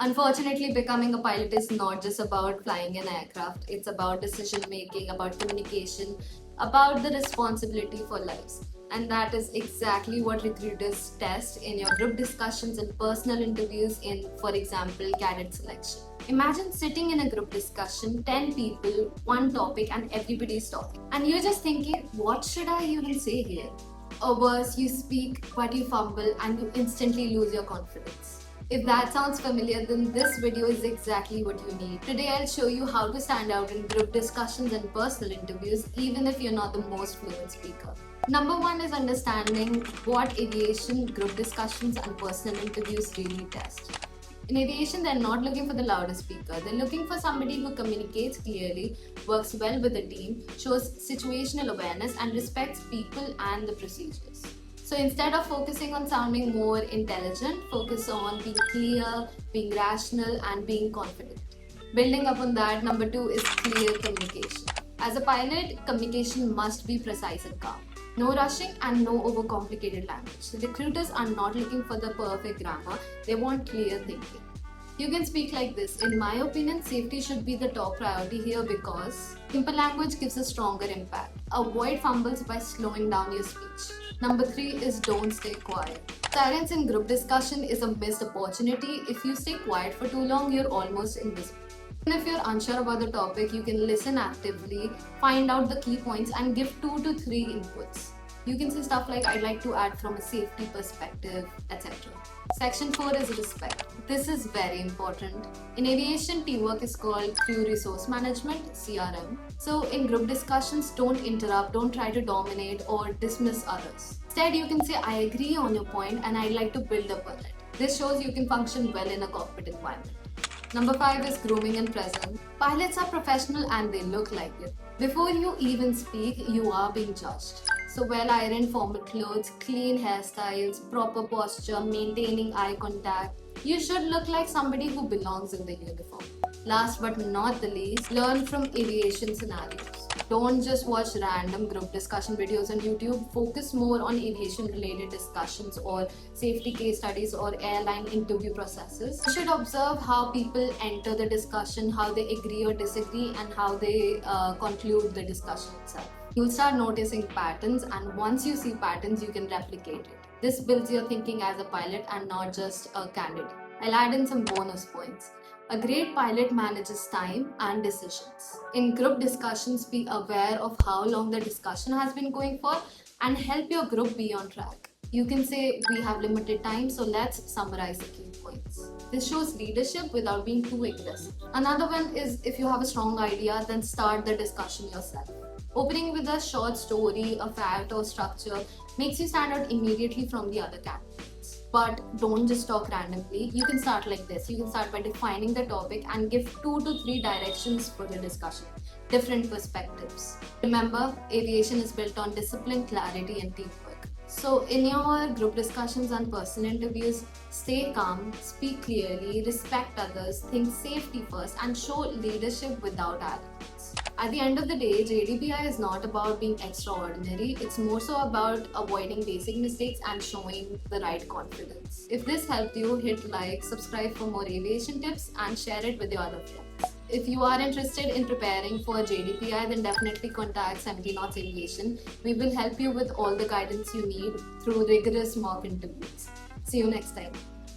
Unfortunately, becoming a pilot is not just about flying an aircraft. It's about decision making, about communication, about the responsibility for lives. And that is exactly what recruiters test in your group discussions and personal interviews in, for example, cadet selection. Imagine sitting in a group discussion, 10 people, one topic, and everybody's talking. And you're just thinking, what should I even say here? Or worse, you speak but you fumble and you instantly lose your confidence. If that sounds familiar, then this video is exactly what you need. Today I'll show you how to stand out in group discussions and personal interviews even if you're not the most fluent speaker. Number one is understanding what aviation, group discussions and personal interviews really test. In aviation, they're not looking for the loudest speaker. They're looking for somebody who communicates clearly, works well with the team, shows situational awareness and respects people and the procedures. So instead of focusing on sounding more intelligent, focus on being clear, being rational, and being confident. Building upon that, number two is clear communication. As a pilot, communication must be precise and calm. No rushing and no overcomplicated language. Recruiters are not looking for the perfect grammar, they want clear thinking. You can speak like this. In my opinion, safety should be the top priority here because simple language gives a stronger impact. Avoid fumbles by slowing down your speech. Number three is don't stay quiet. Silence in group discussion is a missed opportunity. If you stay quiet for too long, you're almost invisible. Even if you're unsure about the topic, you can listen actively, find out the key points and give 2 to 3 inputs. You can say stuff like, I'd like to add from a safety perspective, etc. Section 4 is respect. This is very important. In aviation, teamwork is called crew resource management, CRM. So in group discussions, don't interrupt, don't try to dominate or dismiss others. Instead, you can say, I agree on your point and I'd like to build upon it. This shows you can function well in a cockpit environment. Number 5 is grooming and presence. Pilots are professional and they look like it. Before you even speak, you are being judged. So well-ironed formal clothes, clean hairstyles, proper posture, maintaining eye contact. You should look like somebody who belongs in the uniform. Last but not the least, learn from aviation scenarios. Don't just watch random group discussion videos on YouTube. Focus more on aviation-related discussions or safety case studies or airline interview processes. You should observe how people enter the discussion, how they agree or disagree, and how they conclude the discussion itself. You'll start noticing patterns, and once you see patterns, you can replicate it. This builds your thinking as a pilot and not just a candidate. I'll add in some bonus points. A great pilot manages time and decisions. In group discussions, be aware of how long the discussion has been going for and help your group be on track. You can say, we have limited time, so let's summarize the key points. This shows leadership without being too aggressive. Another one is, if you have a strong idea, then start the discussion yourself. Opening with a short story, a fact or structure makes you stand out immediately from the other candidates. But don't just talk randomly. You can start like this. You can start by defining the topic and give 2 to 3 directions for the discussion, different perspectives. Remember, aviation is built on discipline, clarity, and teamwork. So in your group discussions and personal interviews, stay calm, speak clearly, respect others, think safety first, and show leadership without arrogance. At the end of the day, JDPI is not about being extraordinary, it's more so about avoiding basic mistakes and showing the right confidence. If this helped you, hit like, subscribe for more aviation tips, and share it with your other friends. If you are interested in preparing for JDPI, then definitely contact 70 Knots Aviation. We will help you with all the guidance you need through rigorous mock interviews. See you next time.